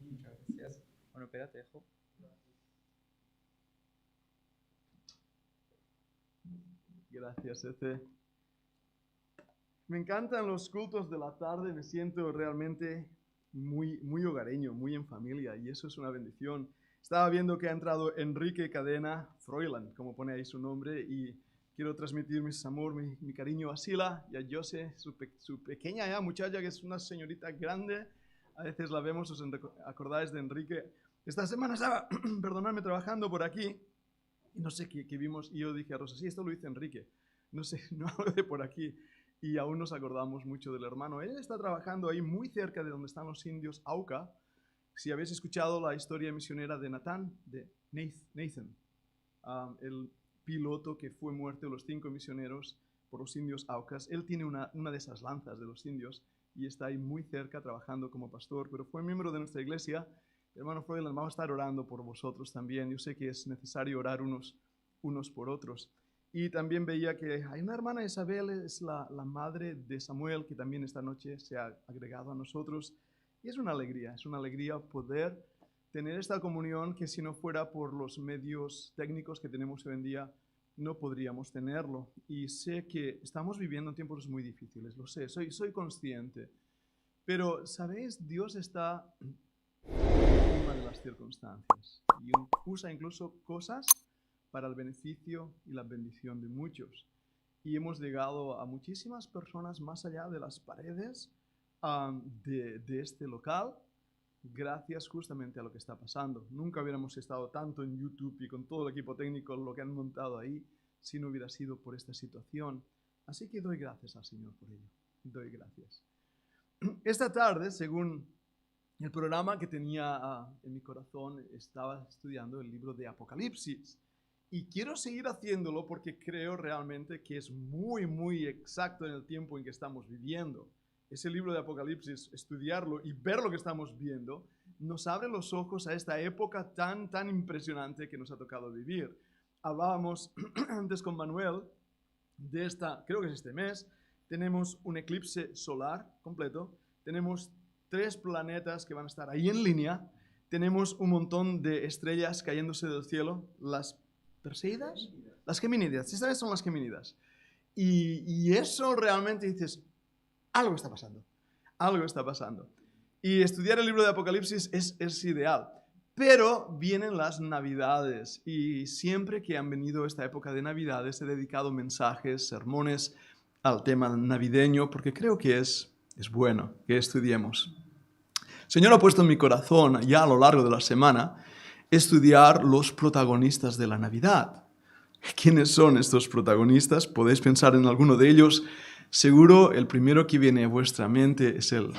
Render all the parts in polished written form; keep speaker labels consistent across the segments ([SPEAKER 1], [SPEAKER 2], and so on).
[SPEAKER 1] Muchas gracias. Bueno, espérate, dejo.
[SPEAKER 2] Gracias, Me encantan los cultos de la tarde, me siento realmente muy hogareño, muy en familia, y eso es una bendición. Estaba viendo que ha entrado Enrique Cadena Froilan, como pone ahí su nombre, y quiero transmitir mi cariño a Sila y a Jose, su pequeña ya muchacha, que es una señorita grande. A veces la vemos, os acordáis de Enrique. Esta semana estaba, perdonadme, trabajando por aquí, y no sé qué vimos, y yo dije a Rosa, sí, esto lo dice Enrique, no sé, no hablo de por aquí, y aún nos acordamos mucho del hermano. Él está trabajando ahí muy cerca de donde están los indios Auca. Si habéis escuchado la historia misionera de Nathan, de Nathan, el piloto que fue muerto de los 5 misioneros por los indios Aucas, él tiene una de esas lanzas de los indios y está ahí muy cerca trabajando como pastor, pero fue miembro de nuestra iglesia. Hermano Freuland, vamos a estar orando por vosotros también. Yo sé que es necesario orar unos por otros. Y también veía que hay una hermana, Isabel, es la madre de Samuel, que también esta noche se ha agregado a nosotros. Y es una alegría poder tener esta comunión que si no fuera por los medios técnicos que tenemos hoy en día, no podríamos tenerlo. Y sé que estamos viviendo tiempos muy difíciles, lo sé, soy consciente. Pero, ¿sabéis? Dios está encima de las circunstancias y usa incluso cosas para el beneficio y la bendición de muchos. Y hemos llegado a muchísimas personas más allá de las paredes de este local, gracias justamente a lo que está pasando. Nunca hubiéramos estado tanto en YouTube y con todo el equipo técnico, lo que han montado ahí, si no hubiera sido por esta situación. Así que doy gracias al Señor por ello. Doy gracias. Esta tarde, según el programa que tenía en mi corazón, estaba estudiando el libro de Apocalipsis. Y quiero seguir haciéndolo porque creo realmente que es muy exacto en el tiempo en que estamos viviendo. Ese libro de Apocalipsis, estudiarlo y ver lo que estamos viendo, nos abre los ojos a esta época tan impresionante que nos ha tocado vivir. Hablábamos antes con Manuel de creo que es este mes, tenemos un eclipse solar completo, tenemos 3 planetas que van a estar ahí en línea, tenemos un montón de estrellas cayéndose del cielo, las Perseidas, las Gemínidas, estas son las Gemínidas. Y eso realmente dices, algo está pasando. Y estudiar el libro de Apocalipsis es ideal. Pero vienen las Navidades y siempre que han venido esta época de Navidades he dedicado mensajes, sermones al tema navideño porque creo que es bueno que estudiemos. El Señor ha puesto en mi corazón ya a lo largo de la semana estudiar los protagonistas de la Navidad. ¿Quiénes son estos protagonistas? Podéis pensar en alguno de ellos. Seguro el primero que viene a vuestra mente es el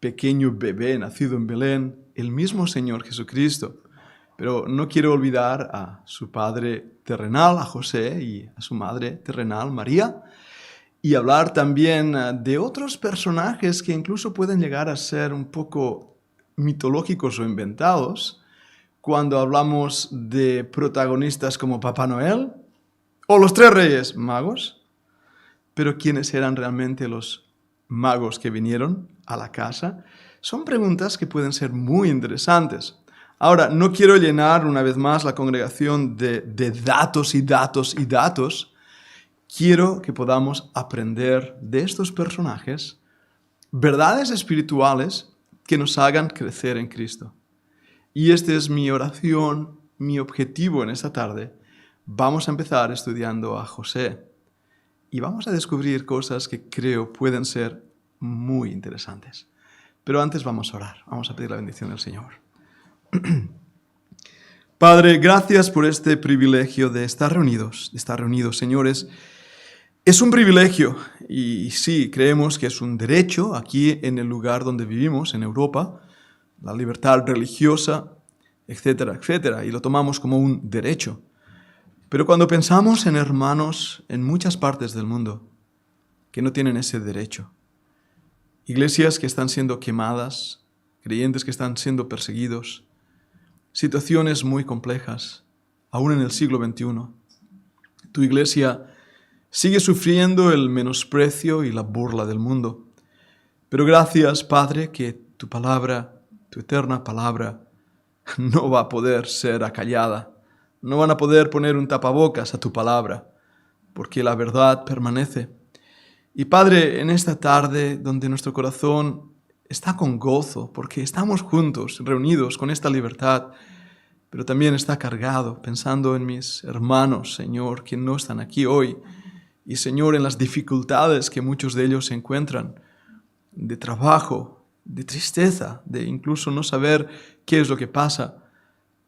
[SPEAKER 2] pequeño bebé nacido en Belén, el mismo Señor Jesucristo. Pero no quiero olvidar a su padre terrenal, a José, y a su madre terrenal, María, y hablar también de otros personajes que incluso pueden llegar a ser un poco mitológicos o inventados, cuando hablamos de protagonistas como Papá Noel o los 3 Reyes Magos. Pero ¿quiénes eran realmente los magos que vinieron a la casa? Son preguntas que pueden ser muy interesantes. Ahora, no quiero llenar una vez más la congregación de datos y datos y datos. Quiero que podamos aprender de estos personajes verdades espirituales que nos hagan crecer en Cristo. Y esta es mi oración, mi objetivo en esta tarde. Vamos a empezar estudiando a José y vamos a descubrir cosas que creo pueden ser muy interesantes. Pero antes vamos a orar, vamos a pedir la bendición del Señor. Padre, gracias por este privilegio de estar reunidos, señores. Es un privilegio y sí, creemos que es un derecho aquí en el lugar donde vivimos, en Europa, la libertad religiosa, etcétera, etcétera, y lo tomamos como un derecho. Pero cuando pensamos en hermanos en muchas partes del mundo que no tienen ese derecho, iglesias que están siendo quemadas, creyentes que están siendo perseguidos, situaciones muy complejas, aún en el siglo XXI, tu iglesia sigue sufriendo el menosprecio y la burla del mundo. Pero gracias, Padre, que tu palabra, tu eterna palabra, no va a poder ser acallada. No van a poder poner un tapabocas a tu palabra, porque la verdad permanece. Y Padre, en esta tarde donde nuestro corazón está con gozo, porque estamos juntos, reunidos con esta libertad, pero también está cargado, pensando en mis hermanos, Señor, que no están aquí hoy, y Señor, en las dificultades que muchos de ellos se encuentran, de trabajo, de tristeza, de incluso no saber qué es lo que pasa.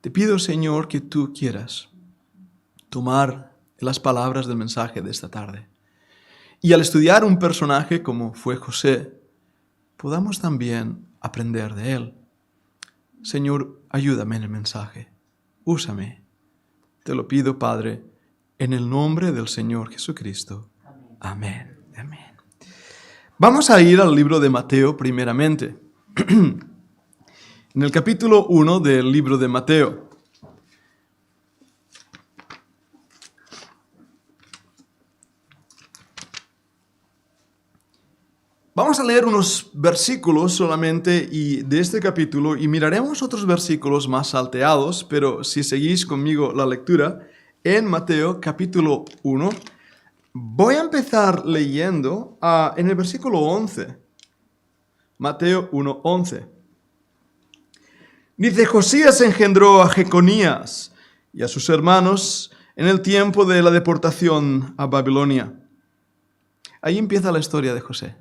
[SPEAKER 2] Te pido, Señor, que tú quieras tomar las palabras del mensaje de esta tarde. Y al estudiar un personaje como fue José, podamos también aprender de él. Señor, ayúdame en el mensaje. Úsame. Te lo pido, Padre, en el nombre del Señor Jesucristo. Amén. Amén. Vamos a ir al libro de Mateo primeramente. En el capítulo 1 del libro de Mateo. Vamos a leer unos versículos solamente de este capítulo y miraremos otros versículos más salteados, pero si seguís conmigo la lectura, en Mateo capítulo 1, voy a empezar leyendo en el versículo 11. Mateo 1:11. Dice: Josías engendró a Jeconías y a sus hermanos en el tiempo de la deportación a Babilonia. Ahí empieza la historia de José.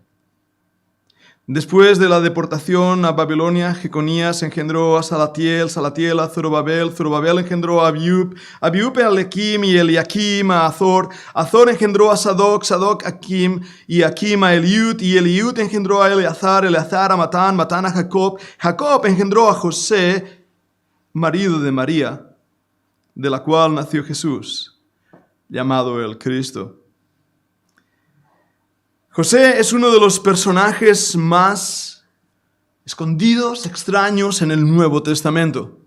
[SPEAKER 2] Después de la deportación a Babilonia, Jeconías engendró a Salatiel, Salatiel a Zorobabel, Zorobabel engendró a Abiud, Abiud a Eliakim y Eliakim a Azor, Azor engendró a Sadoc, Sadoc a Akim y Akim a Eliud, y Eliud engendró a Eleazar, Eleazar a Matán, Matán a Jacob, Jacob engendró a José, marido de María, de la cual nació Jesús, llamado el Cristo. José es uno de los personajes más escondidos, extraños en el Nuevo Testamento.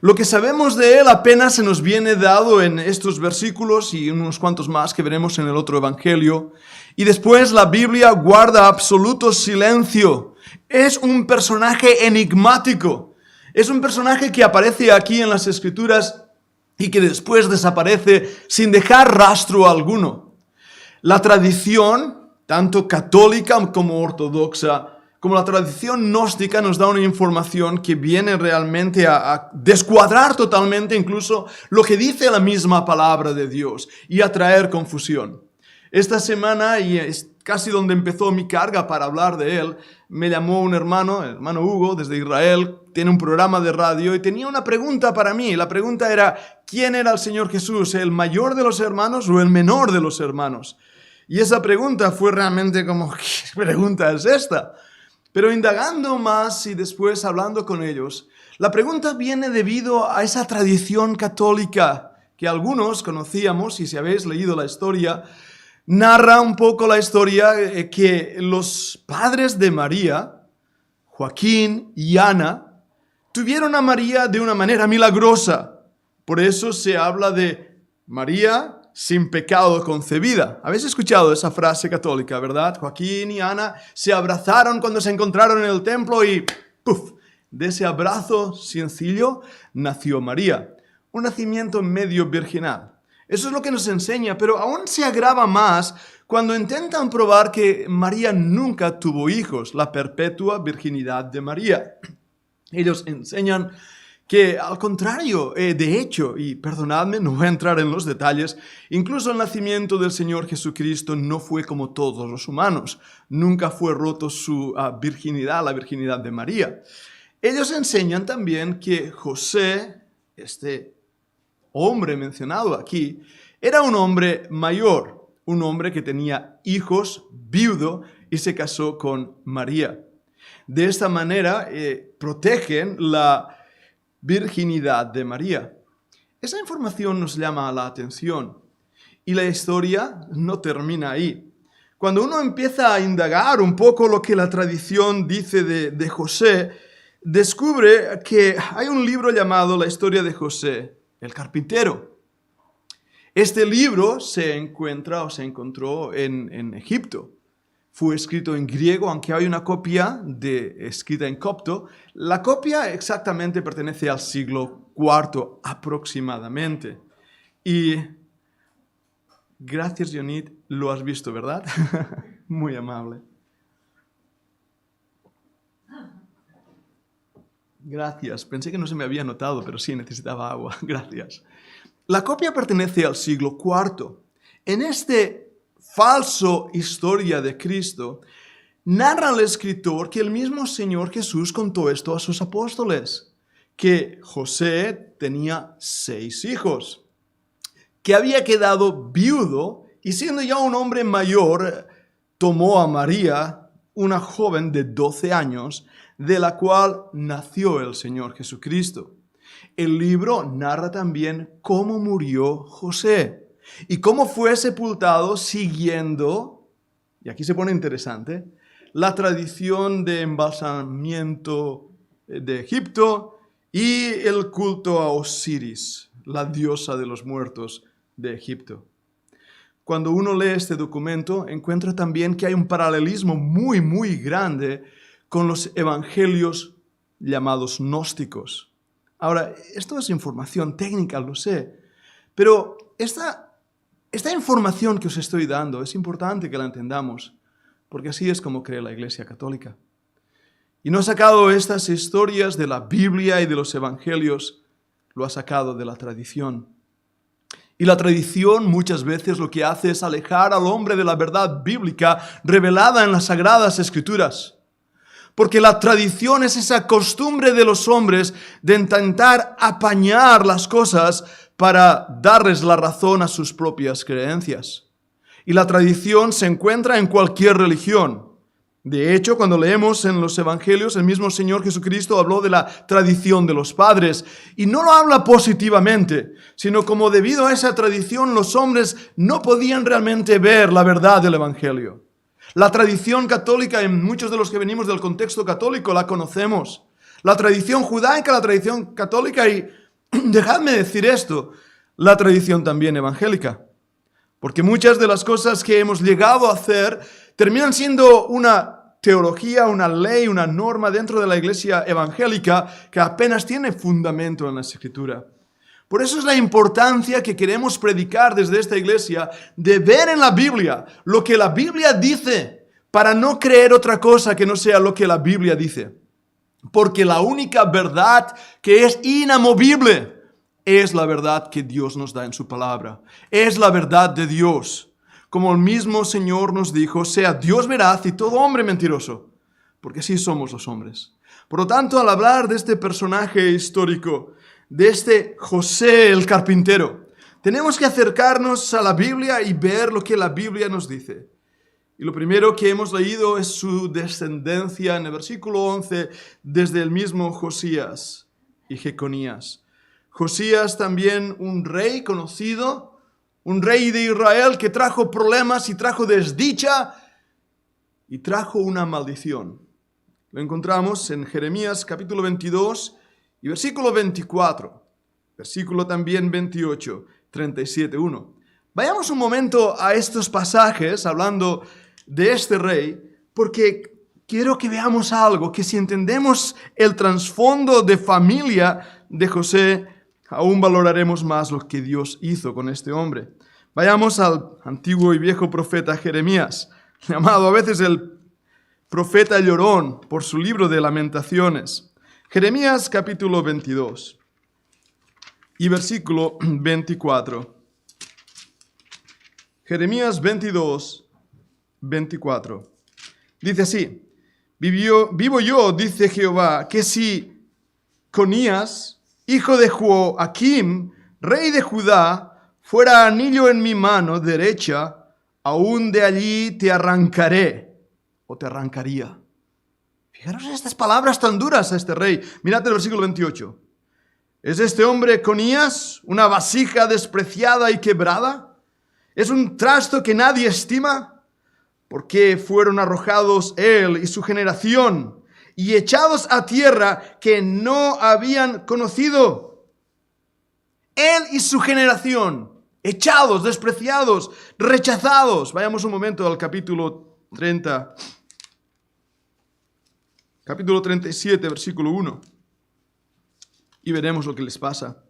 [SPEAKER 2] Lo que sabemos de él apenas se nos viene dado en estos versículos y unos cuantos más que veremos en el otro evangelio. Y después la Biblia guarda absoluto silencio. Es un personaje enigmático. Es un personaje que aparece aquí en las Escrituras y que después desaparece sin dejar rastro alguno. La tradición, tanto católica como ortodoxa, como la tradición gnóstica, nos da una información que viene realmente a descuadrar totalmente incluso lo que dice la misma palabra de Dios y a traer confusión. Esta semana, y es casi donde empezó mi carga para hablar de él, me llamó un hermano, el hermano Hugo, desde Israel, tiene un programa de radio y tenía una pregunta para mí. La pregunta era: ¿quién era el Señor Jesús? ¿El mayor de los hermanos o el menor de los hermanos? Y esa pregunta fue realmente como, ¿qué pregunta es esta? Pero indagando más y después hablando con ellos, la pregunta viene debido a esa tradición católica que algunos conocíamos, y si habéis leído la historia, narra un poco la historia que los padres de María, Joaquín y Ana, tuvieron a María de una manera milagrosa. Por eso se habla de María sin pecado concebida. Habéis escuchado esa frase católica, ¿verdad? Joaquín y Ana se abrazaron cuando se encontraron en el templo y ¡puf! De ese abrazo sencillo nació María. Un nacimiento medio virginal. Eso es lo que nos enseña, pero aún se agrava más cuando intentan probar que María nunca tuvo hijos, la perpetua virginidad de María. Ellos enseñan que al contrario, de hecho, y perdonadme, no voy a entrar en los detalles, incluso el nacimiento del Señor Jesucristo no fue como todos los humanos. Nunca fue roto su virginidad, la virginidad de María. Ellos enseñan también que José, este hombre mencionado aquí, era un hombre mayor, un hombre que tenía hijos, viudo, y se casó con María. De esta manera protegen la virginidad de María. Esa información nos llama la atención y la historia no termina ahí. Cuando uno empieza a indagar un poco lo que la tradición dice de José, descubre que hay un libro llamado La historia de José, el carpintero. Este libro se encontró en Egipto. fue escrito en griego, aunque hay una copia escrita en copto. La copia exactamente pertenece al siglo IV aproximadamente. Y gracias, Jonit, lo has visto, ¿verdad? Muy amable. Gracias, pensé que no se me había notado, pero sí necesitaba agua. Gracias. La copia pertenece al siglo IV. En este falso historia de Cristo, narra el escritor que el mismo Señor Jesús contó esto a sus apóstoles, que José tenía 6 hijos, que había quedado viudo y siendo ya un hombre mayor, tomó a María, una joven de 12 años, de la cual nació el Señor Jesucristo. El libro narra también cómo murió José y cómo fue sepultado siguiendo, y aquí se pone interesante, la tradición de embalsamiento de Egipto y el culto a Osiris, la diosa de los muertos de Egipto. Cuando uno lee este documento, encuentra también que hay un paralelismo muy, muy grande con los evangelios llamados gnósticos. Ahora, esto es información técnica, lo sé, pero esta información que os estoy dando es importante que la entendamos, porque así es como cree la Iglesia Católica. Y no ha sacado estas historias de la Biblia y de los evangelios, lo ha sacado de la tradición. Y la tradición muchas veces lo que hace es alejar al hombre de la verdad bíblica revelada en las Sagradas Escrituras. Porque la tradición es esa costumbre de los hombres de intentar apañar las cosas para darles la razón a sus propias creencias. Y la tradición se encuentra en cualquier religión. De hecho, cuando leemos en los evangelios, el mismo Señor Jesucristo habló de la tradición de los padres. Y no lo habla positivamente, sino como debido a esa tradición los hombres no podían realmente ver la verdad del evangelio. La tradición católica, en muchos de los que venimos del contexto católico, la conocemos. La tradición judaica, la tradición católica y, dejadme decir esto, la tradición también evangélica. Porque muchas de las cosas que hemos llegado a hacer terminan siendo una teología, una ley, una norma dentro de la iglesia evangélica que apenas tiene fundamento en la Escritura. Por eso es la importancia que queremos predicar desde esta iglesia de ver en la Biblia lo que la Biblia dice para no creer otra cosa que no sea lo que la Biblia dice. Porque la única verdad que es inamovible es la verdad que Dios nos da en su palabra. Es la verdad de Dios. Como el mismo Señor nos dijo, sea Dios veraz y todo hombre mentiroso. Porque así somos los hombres. Por lo tanto, al hablar de este personaje histórico, de este José el carpintero, tenemos que acercarnos a la Biblia y ver lo que la Biblia nos dice. Y lo primero que hemos leído es su descendencia en el versículo 11 desde el mismo Josías y Jeconías. Josías también un rey conocido, un rey de Israel que trajo problemas y trajo desdicha y trajo una maldición. Lo encontramos en Jeremías capítulo 22 y versículo 24, versículo también 28, 37:1. Vayamos un momento a estos pasajes hablando de este rey, porque quiero que veamos algo, que si entendemos el trasfondo de familia de José, aún valoraremos más lo que Dios hizo con este hombre. Vayamos al antiguo y viejo profeta Jeremías, llamado a veces el profeta llorón por su libro de Lamentaciones. Jeremías capítulo 22 y versículo 24. Jeremías 22, 24. Dice así: Vivo yo, dice Jehová, que si Conías, hijo de Joaquim, rey de Judá, fuera anillo en mi mano derecha, aún de allí te arrancaré, o te arrancaría. Fijaros en estas palabras tan duras a este rey. Mirad el versículo 28. ¿Es este hombre Conías una vasija despreciada y quebrada? ¿Es un trasto que nadie estima? ¿Por qué fueron arrojados él y su generación y echados a tierra que no habían conocido? Él y su generación, echados, despreciados, rechazados. Vayamos un momento al capítulo 37, versículo 1. Y veremos lo que les pasa.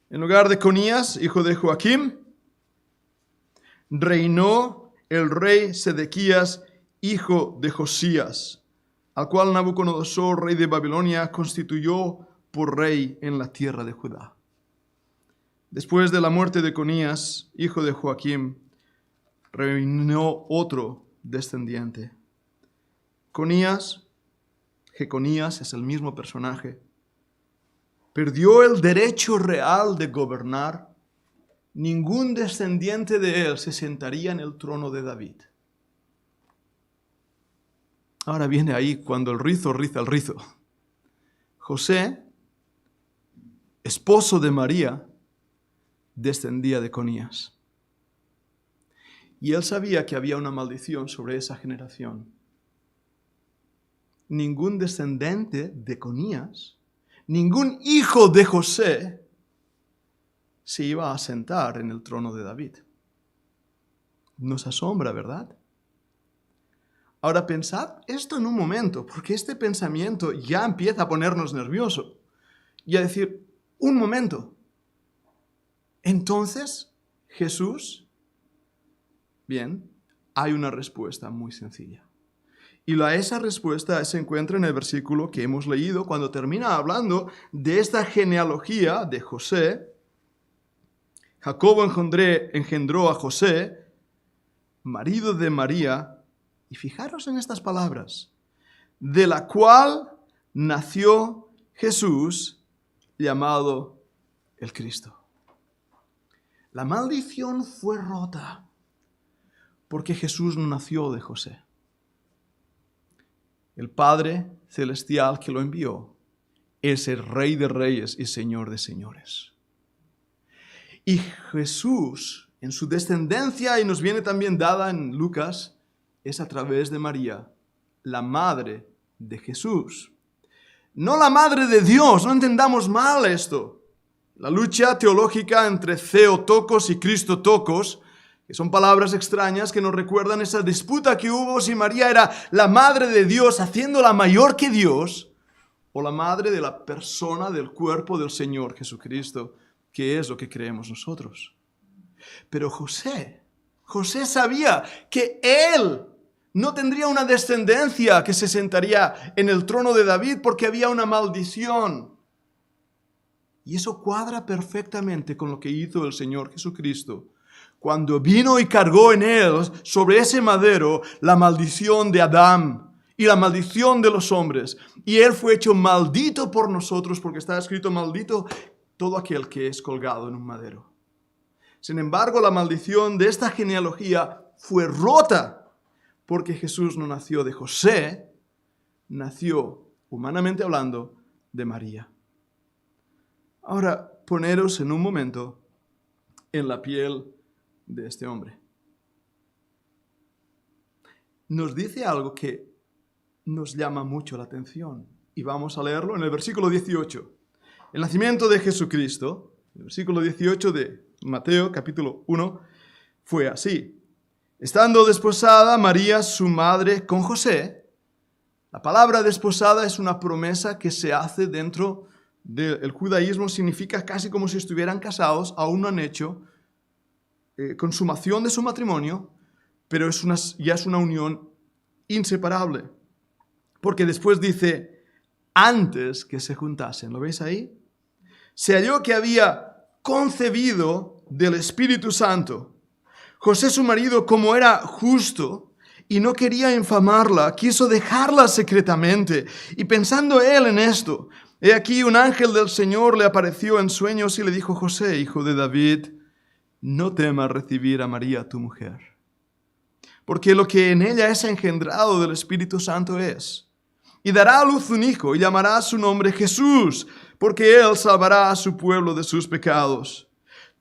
[SPEAKER 2] En lugar de Conías, hijo de Joaquim, reinó el rey Sedequías, hijo de Josías, al cual Nabucodonosor, rey de Babilonia, constituyó por rey en la tierra de Judá. Después de la muerte de Conías, hijo de Joaquim, reinó otro descendiente. Jeconías es el mismo personaje. Perdió el derecho real de gobernar. Ningún descendiente de él se sentaría en el trono de David. Ahora viene ahí cuando el rizo riza el rizo. José, esposo de María, descendía de Conías. Y él sabía que había una maldición sobre esa generación. Ningún descendiente de Conías, ningún hijo de José se iba a sentar en el trono de David. Nos asombra, ¿verdad? Ahora pensad esto en un momento, porque este pensamiento ya empieza a ponernos nerviosos y a decir, un momento. Entonces, Jesús, bien, hay una respuesta muy sencilla. Y esa respuesta se encuentra en el versículo que hemos leído cuando termina hablando de esta genealogía de José. Jacobo engendró a José, marido de María, y fijaros en estas palabras, de la cual nació Jesús, llamado el Cristo. La maldición fue rota porque Jesús no nació de José. El Padre Celestial que lo envió es el Rey de Reyes y Señor de Señores. Y Jesús, en su descendencia, y nos viene también dada en Lucas, es a través de María, la madre de Jesús. No la madre de Dios, no entendamos mal esto. La lucha teológica entre Theotokos y Christotokos, que son palabras extrañas que nos recuerdan esa disputa que hubo si María era la madre de Dios, haciéndola mayor que Dios, o la madre de la persona del cuerpo del Señor Jesucristo, que es lo que creemos nosotros. Pero José sabía que él no tendría una descendencia que se sentaría en el trono de David porque había una maldición. Y eso cuadra perfectamente con lo que hizo el Señor Jesucristo cuando vino y cargó en él, sobre ese madero, la maldición de Adán y la maldición de los hombres. Y él fue hecho maldito por nosotros, porque está escrito maldito todo aquel que es colgado en un madero. Sin embargo, la maldición de esta genealogía fue rota, porque Jesús no nació de José, nació, humanamente hablando, de María. Ahora, poneros en un momento en la piel de este hombre. Nos dice algo que nos llama mucho la atención. Y vamos a leerlo en el versículo 18. El nacimiento de Jesucristo, el versículo 18 de Mateo, capítulo 1, fue así. Estando desposada María, su madre, con José. La palabra desposada es una promesa que se hace dentro del judaísmo, significa casi como si estuvieran casados, aún no han hecho consumación de su matrimonio, pero ya es una unión inseparable. Porque después dice, antes que se juntasen, ¿lo veis ahí? Se halló que había concebido del Espíritu Santo. José, su marido, como era justo y no quería infamarla, quiso dejarla secretamente. Y pensando él en esto, he aquí un ángel del Señor le apareció en sueños y le dijo, José, hijo de David, no temas recibir a María tu mujer, porque lo que en ella es engendrado del Espíritu Santo es. Y dará a luz un hijo y llamará su nombre Jesús, porque él salvará a su pueblo de sus pecados.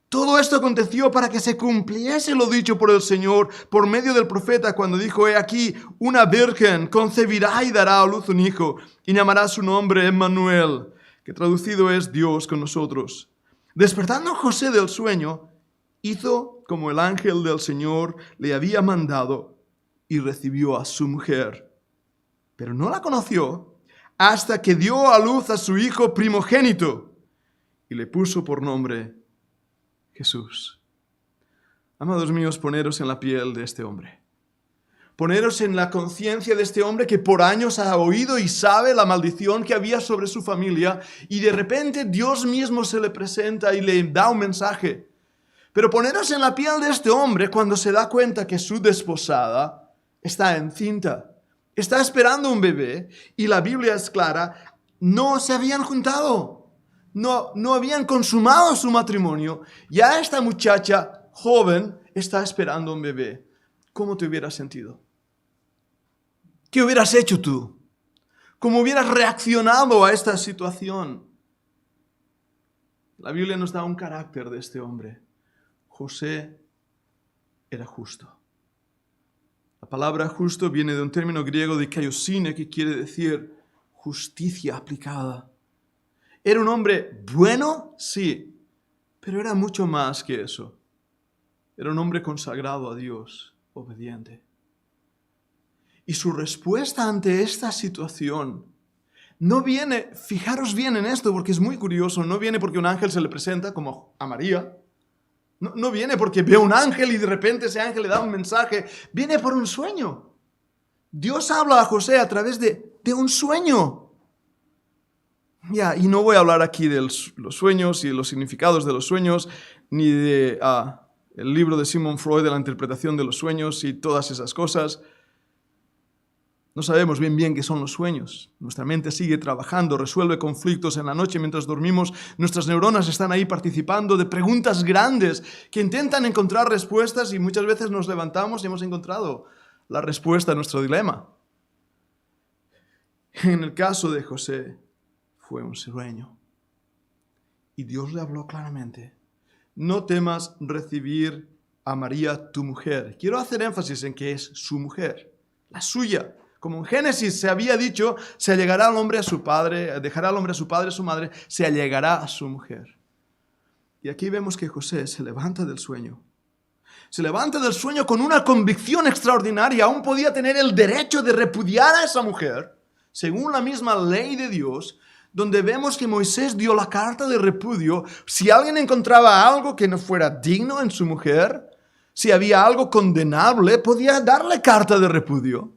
[SPEAKER 2] Todo esto aconteció para que se cumpliese lo dicho por el Señor por medio del profeta cuando dijo, he aquí, una virgen concebirá y dará a luz un hijo y llamará su nombre Emmanuel, que traducido es Dios con nosotros. Despertando José del sueño, hizo como el ángel del Señor le había mandado y recibió a su mujer, pero no la conoció hasta que dio a luz a su hijo primogénito y le puso por nombre Jesús. Amados míos, poneros en la piel de este hombre. Poneros en la conciencia de este hombre que por años ha oído y sabe la maldición que había sobre su familia, y de repente Dios mismo se le presenta y le da un mensaje. Pero poneros en la piel de este hombre cuando se da cuenta que su desposada está encinta, está esperando un bebé, y la Biblia es clara, no se habían juntado, no habían consumado su matrimonio. Ya esta muchacha joven está esperando un bebé. ¿Cómo te hubieras sentido? ¿Qué hubieras hecho tú? ¿Cómo hubieras reaccionado a esta situación? La Biblia nos da un carácter de este hombre. José era justo. La palabra justo viene de un término griego de kaiosine, que quiere decir justicia aplicada. ¿Era un hombre bueno? Sí, pero era mucho más que eso. Era un hombre consagrado a Dios, obediente. Y su respuesta ante esta situación no viene, fijaros bien en esto porque es muy curioso, no viene porque un ángel se le presenta como a María. No viene porque ve un ángel y de repente ese ángel le da un mensaje. Viene por un sueño. Dios habla a José a través de un sueño. Y no voy a hablar aquí de los sueños y los significados de los sueños, ni de el libro de Sigmund Freud de la interpretación de los sueños y todas esas cosas. No sabemos bien qué son los sueños. Nuestra mente sigue trabajando, resuelve conflictos en la noche mientras dormimos. Nuestras neuronas están ahí participando de preguntas grandes que intentan encontrar respuestas, y muchas veces nos levantamos y hemos encontrado la respuesta a nuestro dilema. En el caso de José fue un sueño. Y Dios le habló claramente. No temas recibir a María, tu mujer. Quiero hacer énfasis en que es su mujer, la suya. Como en Génesis se había dicho, se allegará al hombre a su padre, dejará al hombre a su padre, a su madre, se allegará a su mujer. Y aquí vemos que José se levanta del sueño. Se levanta del sueño con una convicción extraordinaria. Aún podía tener el derecho de repudiar a esa mujer, según la misma ley de Dios, donde vemos que Moisés dio la carta de repudio. Si alguien encontraba algo que no fuera digno en su mujer, si había algo condenable, podía darle carta de repudio.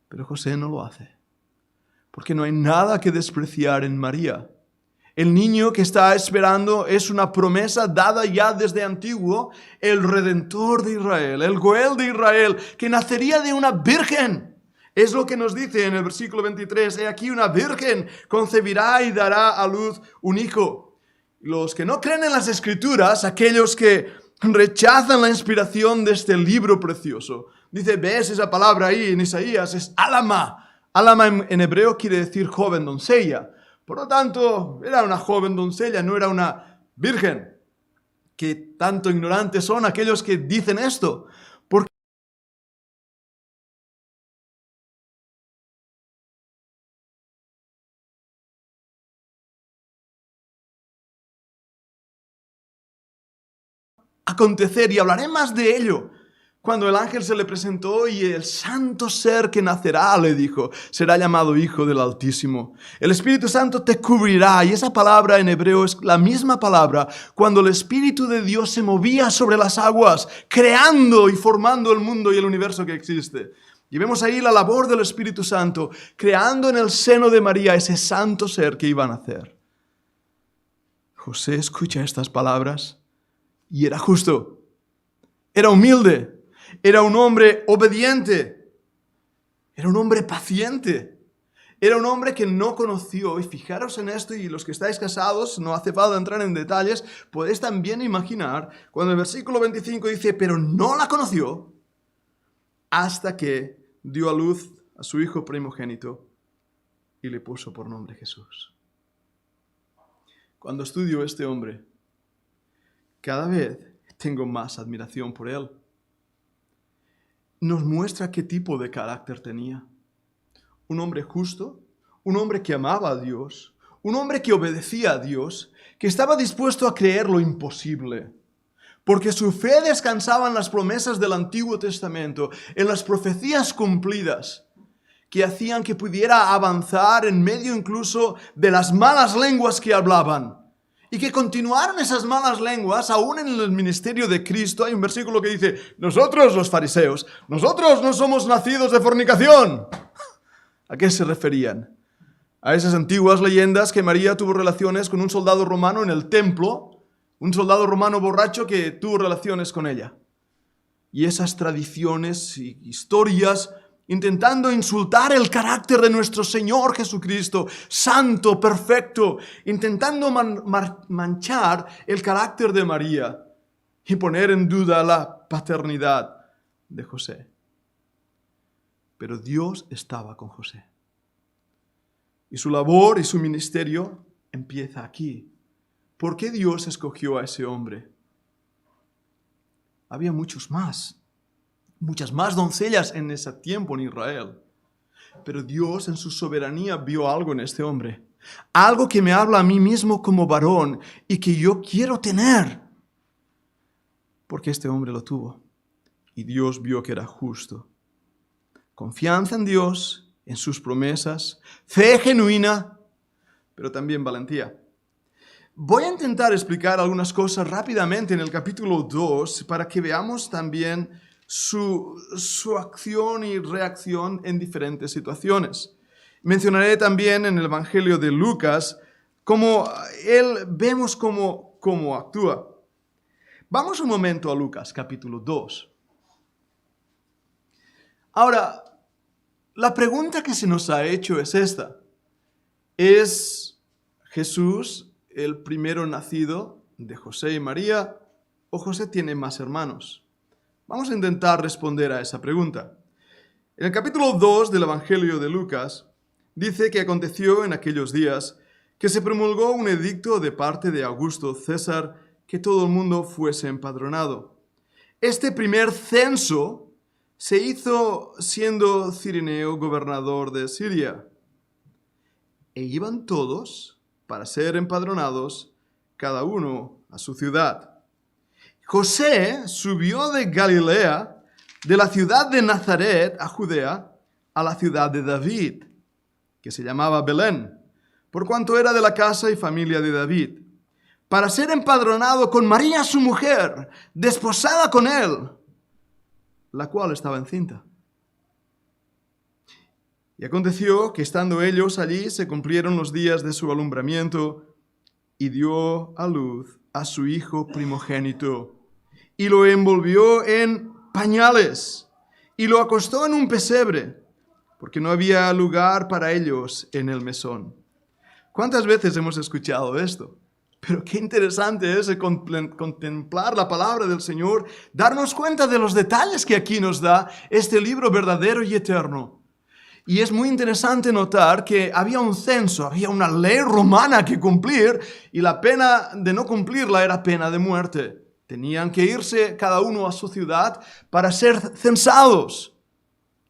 [SPEAKER 2] Pero José no lo hace, porque no hay nada que despreciar en María. El niño que está esperando es una promesa dada ya desde antiguo, el Redentor de Israel, el Goel de Israel, que nacería de una virgen. Es lo que nos dice en el versículo 23, he aquí una virgen concebirá y dará a luz un hijo. Los que no creen en las Escrituras, aquellos que rechazan la inspiración de este libro precioso, dice, ves esa palabra ahí en Isaías, es alama. Alama en hebreo quiere decir joven doncella. Por lo tanto, era una joven doncella, no era una virgen. Qué tanto ignorantes son aquellos que dicen esto. Porque acontecer, y hablaré más de ello, cuando el ángel se le presentó y el santo ser que nacerá, le dijo, será llamado Hijo del Altísimo. El Espíritu Santo te cubrirá, y esa palabra en hebreo es la misma palabra cuando el Espíritu de Dios se movía sobre las aguas, creando y formando el mundo y el universo que existe. Y vemos ahí la labor del Espíritu Santo, creando en el seno de María ese santo ser que iba a nacer. José escucha estas palabras y era justo, era humilde. Era un hombre obediente, era un hombre paciente, era un hombre que no conoció, y fijaros en esto, y los que estáis casados, no hace falta entrar en detalles, podéis también imaginar, cuando el versículo 25 dice, pero no la conoció, hasta que dio a luz a su hijo primogénito y le puso por nombre Jesús. Cuando estudio a este hombre, cada vez tengo más admiración por él. Nos muestra qué tipo de carácter tenía. Un hombre justo, un hombre que amaba a Dios, un hombre que obedecía a Dios, que estaba dispuesto a creer lo imposible. porque su fe descansaba en las promesas del Antiguo Testamento, en las profecías cumplidas, que hacían que pudiera avanzar en medio incluso de las malas lenguas que hablaban. Y que continuaron esas malas lenguas aún en el ministerio de Cristo. Hay un versículo que dice, nosotros los fariseos, nosotros no somos nacidos de fornicación. ¿A qué se referían? A esas antiguas leyendas que María tuvo relaciones con un soldado romano en el templo, un soldado romano borracho que tuvo relaciones con ella. Y esas tradiciones y historias intentando insultar el carácter de nuestro Señor Jesucristo, santo, perfecto, intentando manchar el carácter de María y poner en duda la paternidad de José. Pero Dios estaba con José. Y su labor y su ministerio empieza aquí. ¿Por qué Dios escogió a ese hombre? Había muchas más doncellas en ese tiempo en Israel. Pero Dios en su soberanía vio algo en este hombre. Algo que me habla a mí mismo como varón y que yo quiero tener. Porque este hombre lo tuvo. Y Dios vio que era justo. Confianza en Dios, en sus promesas, fe genuina, pero también valentía. Voy a intentar explicar algunas cosas rápidamente en el capítulo 2 para que veamos también su acción y reacción en diferentes situaciones. Mencionaré también en el Evangelio de Lucas cómo vemos cómo actúa. Vamos un momento a Lucas, capítulo 2. Ahora, la pregunta que se nos ha hecho es esta. ¿Es Jesús el primero nacido de José y María o José tiene más hermanos? Vamos a intentar responder a esa pregunta. En el capítulo 2 del Evangelio de Lucas dice que aconteció en aquellos días que se promulgó un edicto de parte de Augusto César que todo el mundo fuese empadronado. Este primer censo se hizo siendo Cireneo gobernador de Siria. E iban todos para ser empadronados, cada uno a su ciudad. José subió de Galilea, de la ciudad de Nazaret a Judea, a la ciudad de David, que se llamaba Belén, por cuanto era de la casa y familia de David, para ser empadronado con María su mujer, desposada con él, la cual estaba encinta. Y aconteció que estando ellos allí se cumplieron los días de su alumbramiento y dio a luz a su hijo primogénito y lo envolvió en pañales y lo acostó en un pesebre porque no había lugar para ellos en el mesón. ¿Cuántas veces hemos escuchado esto? Pero qué interesante es contemplar la palabra del Señor, darnos cuenta de los detalles que aquí nos da este libro verdadero y eterno. Y es muy interesante notar que había un censo, había una ley romana que cumplir y la pena de no cumplirla era pena de muerte. Tenían que irse cada uno a su ciudad para ser censados.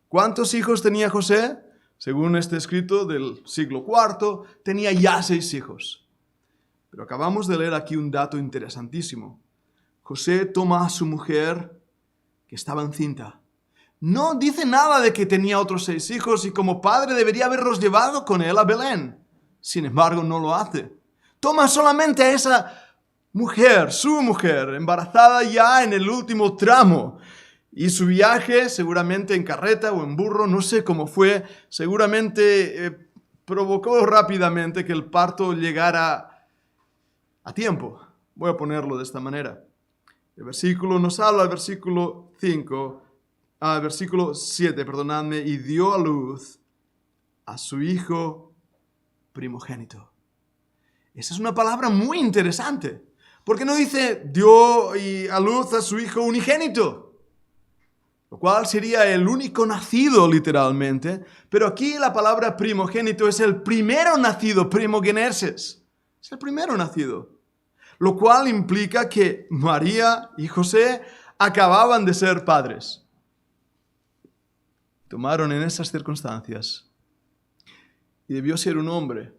[SPEAKER 2] ¿Cuántos hijos tenía José? Según este escrito del siglo IV, tenía ya 6 hijos. Pero acabamos de leer aquí un dato interesantísimo. José toma a su mujer que estaba encinta. No dice nada de que tenía otros 6 hijos y como padre debería haberlos llevado con él a Belén. Sin embargo, no lo hace. Toma solamente a esa mujer, su mujer, embarazada ya en el último tramo. Y su viaje, seguramente en carreta o en burro, no sé cómo fue, seguramente provocó rápidamente que el parto llegara a tiempo. Voy a ponerlo de esta manera. El versículo nos habla, el versículo 7, y dio a luz a su hijo primogénito. Esa es una palabra muy interesante, porque no dice dio a luz a su hijo unigénito, lo cual sería el único nacido literalmente, pero aquí la palabra primogénito es el primero nacido, primogenesis. Es el primero nacido, lo cual implica que María y José acababan de ser padres. Tomaron en esas circunstancias y debió ser un hombre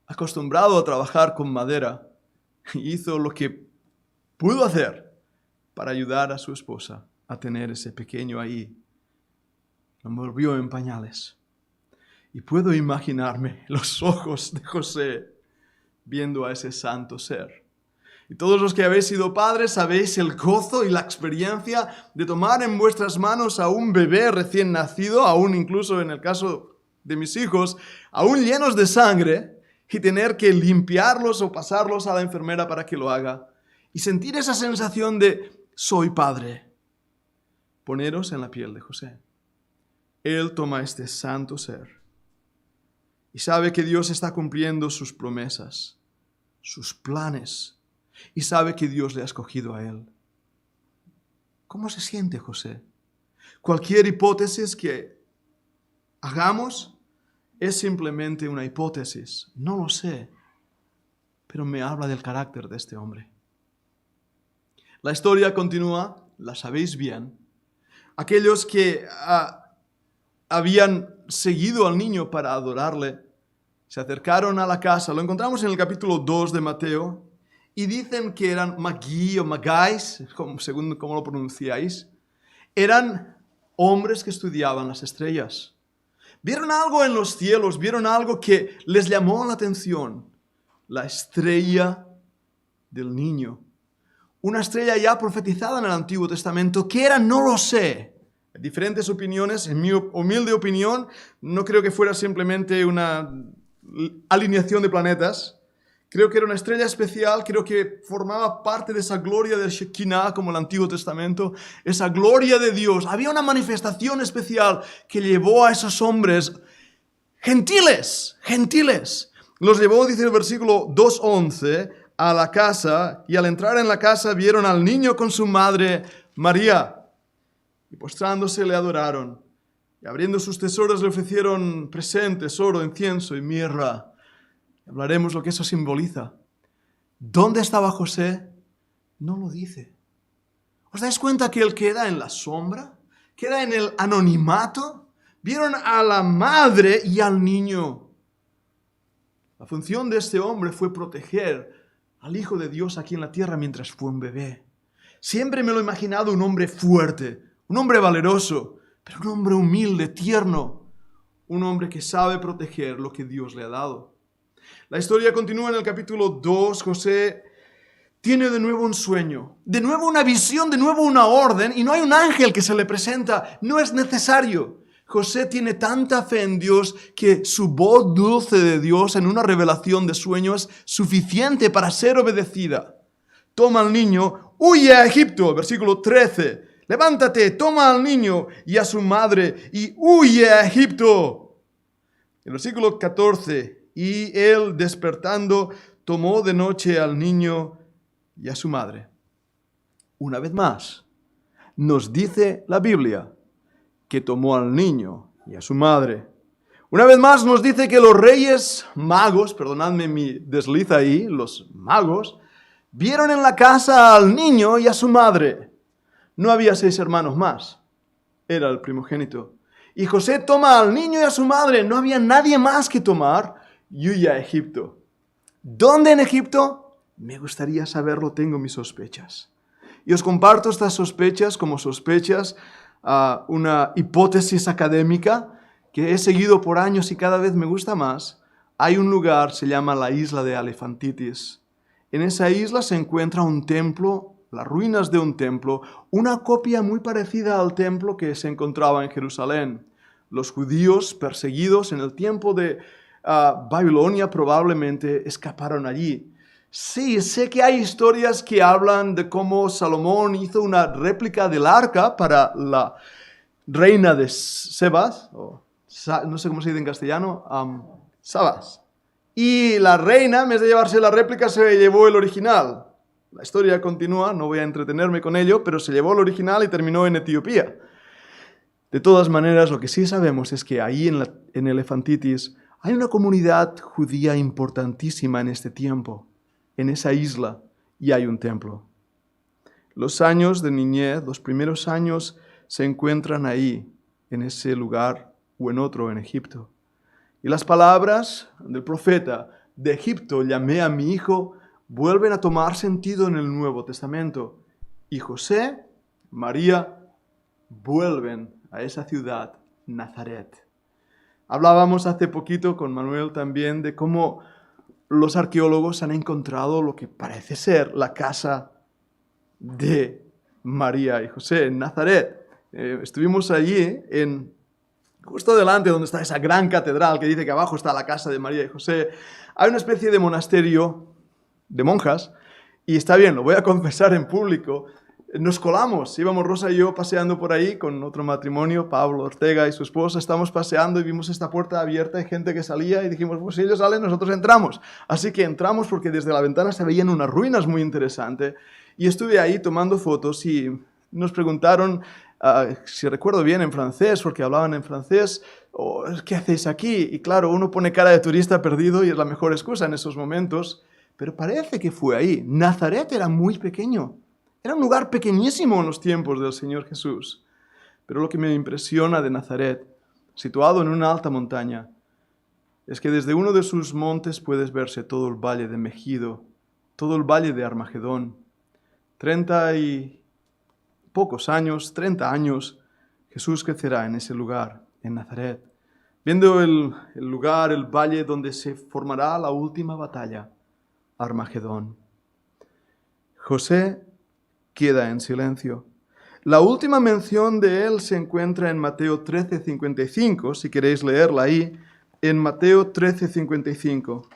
[SPEAKER 2] acostumbrado a trabajar con madera y hizo lo que pudo hacer para ayudar a su esposa a tener ese pequeño ahí. Lo envolvió en pañales. Y puedo imaginarme los ojos de José viendo a ese santo ser. Y todos los que habéis sido padres sabéis el gozo y la experiencia de tomar en vuestras manos a un bebé recién nacido, aún incluso en el caso de mis hijos, aún llenos de sangre, y tener que limpiarlos o pasarlos a la enfermera para que lo haga. Y sentir esa sensación de soy padre. Poneros en la piel de José. Él toma este santo ser y sabe que Dios está cumpliendo sus promesas, sus planes, y sabe que Dios le ha escogido a él. ¿Cómo se siente José? Cualquier hipótesis que hagamos es simplemente una hipótesis. No lo sé, pero me habla del carácter de este hombre. La historia continúa, la sabéis bien. Aquellos que habían seguido al niño para adorarle, se acercaron a la casa. Lo encontramos en el capítulo 2 de Mateo, y dicen que eran magí o magais, según cómo lo pronunciáis. Eran hombres que estudiaban las estrellas. Vieron algo en los cielos, vieron algo que les llamó la atención. La estrella del niño. Una estrella ya profetizada en el Antiguo Testamento. ¿Qué era? No lo sé. Diferentes opiniones. En mi humilde opinión, no creo que fuera simplemente una alineación de planetas. Creo que era una estrella especial, creo que formaba parte de esa gloria del Shekinah, como el Antiguo Testamento, esa gloria de Dios. Había una manifestación especial que llevó a esos hombres gentiles. Los llevó, dice el versículo 2:11, a la casa, y al entrar en la casa vieron al niño con su madre María, y postrándose le adoraron, y abriendo sus tesoros le ofrecieron presentes, oro, incienso y mirra. Hablaremos lo que eso simboliza. ¿Dónde estaba José? No lo dice. ¿Os dais cuenta que él queda en la sombra? ¿Queda en el anonimato? Vieron a la madre y al niño. La función de este hombre fue proteger al Hijo de Dios aquí en la tierra mientras fue un bebé. Siempre me lo he imaginado un hombre fuerte, un hombre valeroso, pero un hombre humilde, tierno, un hombre que sabe proteger lo que Dios le ha dado. La historia continúa en el capítulo 2. José tiene de nuevo un sueño, de nuevo una visión, de nuevo una orden, y no hay un ángel que se le presenta. No es necesario. José tiene tanta fe en Dios que su voz dulce de Dios en una revelación de sueño es suficiente para ser obedecida. Toma al niño, huye a Egipto, versículo 13. Levántate, toma al niño y a su madre y huye a Egipto. El versículo 14. Y él, despertando, tomó de noche al niño y a su madre. Una vez más, nos dice la Biblia que tomó al niño y a su madre. Una vez más nos dice que los reyes magos, perdonadme mi desliz ahí, los magos, vieron en la casa al niño y a su madre. No había 6 hermanos más, era el primogénito. Y José toma al niño y a su madre, no había nadie más que tomar, y huye a Egipto. ¿Dónde en Egipto? Me gustaría saberlo, tengo mis sospechas. Y os comparto estas sospechas como sospechas, una hipótesis académica que he seguido por años y cada vez me gusta más. Hay un lugar, se llama la isla de Alefantitis. En esa isla se encuentra un templo, las ruinas de un templo, una copia muy parecida al templo que se encontraba en Jerusalén. Los judíos perseguidos en el tiempo de Babilonia probablemente escaparon allí. Sí, sé que hay historias que hablan de cómo Salomón hizo una réplica del arca para la reina de Sebas, no sé cómo se dice en castellano, Sabas. Y la reina, en vez de llevarse la réplica, se llevó el original. La historia continúa, no voy a entretenerme con ello, pero se llevó el original y terminó en Etiopía. De todas maneras, lo que sí sabemos es que ahí en Alefantitis hay una comunidad judía importantísima en este tiempo, en esa isla, y hay un templo. Los años de niñez, los primeros años, se encuentran ahí, en ese lugar o en otro en Egipto. Y las palabras del profeta, de Egipto llamé a mi hijo, vuelven a tomar sentido en el Nuevo Testamento. y José, María, vuelven a esa ciudad, Nazaret. Hablábamos hace poquito con Manuel también de cómo los arqueólogos han encontrado lo que parece ser la casa de María y José en Nazaret. Estuvimos allí, justo delante donde está esa gran catedral que dice que abajo está la casa de María y José. Hay una especie de monasterio de monjas, y está bien, lo voy a confesar en público. Nos colamos, íbamos Rosa y yo paseando por ahí con otro matrimonio, Pablo Ortega y su esposa, estamos paseando y vimos esta puerta abierta, hay gente que salía y dijimos, pues si ellos salen, nosotros entramos. Así que entramos porque desde la ventana se veían unas ruinas muy interesantes y estuve ahí tomando fotos y nos preguntaron, si recuerdo bien en francés, porque hablaban en francés, ¿qué hacéis aquí? Y claro, uno pone cara de turista perdido y es la mejor excusa en esos momentos, pero parece que fue ahí. Nazaret era muy pequeño. Era un lugar pequeñísimo en los tiempos del Señor Jesús. Pero lo que me impresiona de Nazaret, situado en una alta montaña, es que desde uno de sus montes puedes verse todo el valle de Megido, todo el valle de Armagedón. 30 y pocos años, 30 años, Jesús crecerá en ese lugar, en Nazaret, viendo el lugar, el valle donde se formará la última batalla, Armagedón. José queda en silencio. La última mención de él se encuentra en Mateo 13:55, si queréis leerla ahí, en Mateo 13:55.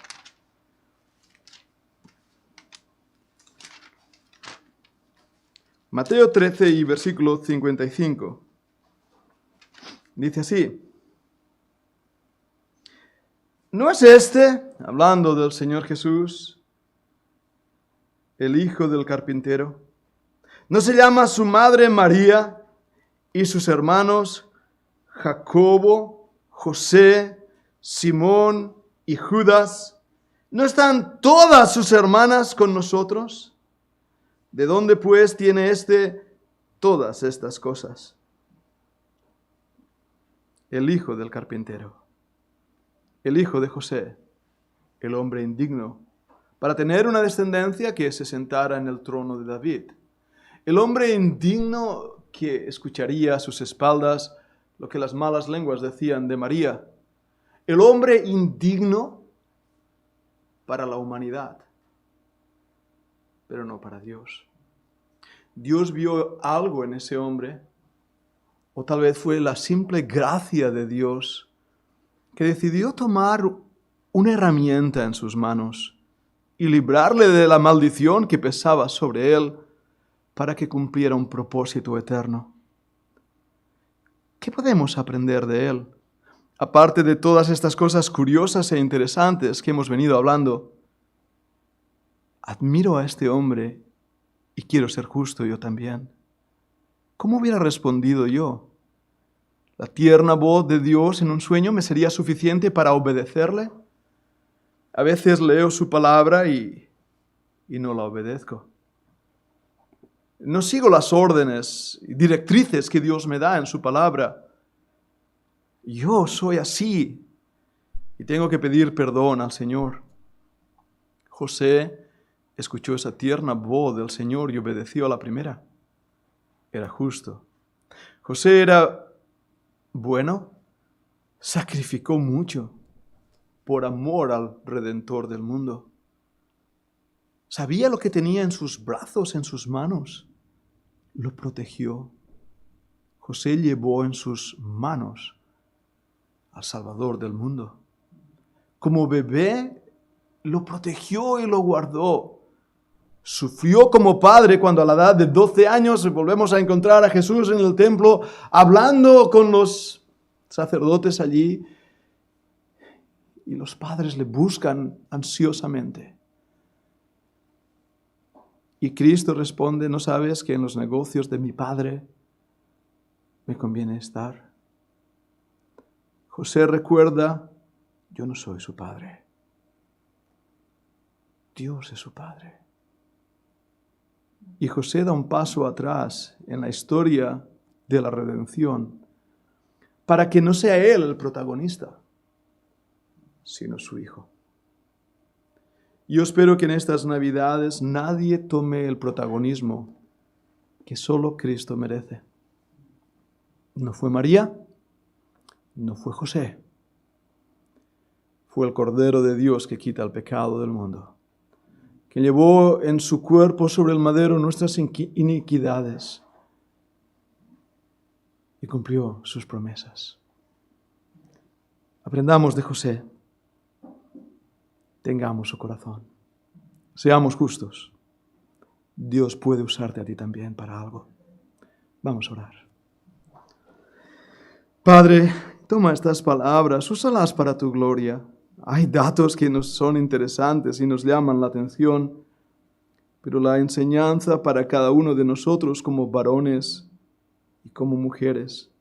[SPEAKER 2] Mateo 13 y versículo 55. Dice así: ¿no es este, hablando del Señor Jesús, el hijo del carpintero? ¿No se llama su madre María y sus hermanos Jacobo, José, Simón y Judas? ¿No están todas sus hermanas con nosotros? ¿De dónde pues tiene éste todas estas cosas? El hijo del carpintero, el hijo de José, el hombre indigno, para tener una descendencia que se sentara en el trono de David. El hombre indigno que escucharía a sus espaldas lo que las malas lenguas decían de María. El hombre indigno para la humanidad, pero no para Dios. Dios vio algo en ese hombre, o tal vez fue la simple gracia de Dios, que decidió tomar una herramienta en sus manos y librarle de la maldición que pesaba sobre él, para que cumpliera un propósito eterno. ¿Qué podemos aprender de él? Aparte de todas estas cosas curiosas e interesantes que hemos venido hablando, admiro a este hombre y quiero ser justo yo también. ¿Cómo hubiera respondido yo? ¿La tierna voz de Dios en un sueño me sería suficiente para obedecerle? A veces leo su palabra y no la obedezco. No sigo las órdenes y directrices que Dios me da en su palabra. Yo soy así y tengo que pedir perdón al Señor. José escuchó esa tierna voz del Señor y obedeció a la primera. Era justo. José era bueno, sacrificó mucho por amor al Redentor del mundo. Sabía lo que tenía en sus brazos, en sus manos. Lo protegió. José llevó en sus manos al Salvador del mundo. Como bebé, lo protegió y lo guardó. Sufrió como padre cuando a la edad de 12 años volvemos a encontrar a Jesús en el templo, hablando con los sacerdotes allí. Y los padres le buscan ansiosamente. Y Cristo responde: ¿no sabes que en los negocios de mi Padre me conviene estar? José recuerda: yo no soy su padre. Dios es su padre. Y José da un paso atrás en la historia de la redención para que no sea él el protagonista, sino su hijo. Yo espero que en estas Navidades nadie tome el protagonismo que solo Cristo merece. No fue María, no fue José. Fue el Cordero de Dios que quita el pecado del mundo, que llevó en su cuerpo sobre el madero nuestras iniquidades y cumplió sus promesas. Aprendamos de José, tengamos su corazón, seamos justos. Dios puede usarte a ti también para algo. Vamos a orar. Padre, toma estas palabras, úsalas para tu gloria. Hay datos que nos son interesantes y nos llaman la atención, pero la enseñanza para cada uno de nosotros como varones y como mujeres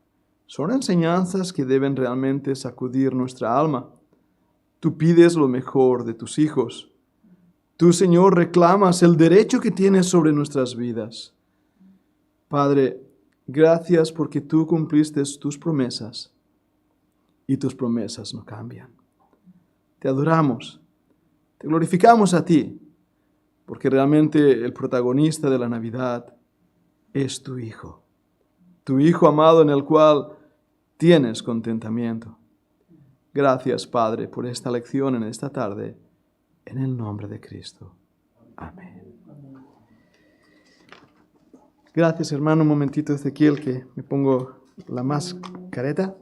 [SPEAKER 2] son enseñanzas que deben realmente sacudir nuestra alma. Tú pides lo mejor de tus hijos. Tú, Señor, reclamas el derecho que tienes sobre nuestras vidas. Padre, gracias porque tú cumpliste tus promesas y tus promesas no cambian. Te adoramos, te glorificamos a ti, porque realmente el protagonista de la Navidad es tu Hijo amado en el cual tienes contentamiento. Gracias, Padre, por esta lección en esta tarde, en el nombre de Cristo. Amén. Gracias, hermano. Un momentito, Ezequiel, que me pongo la mascareta.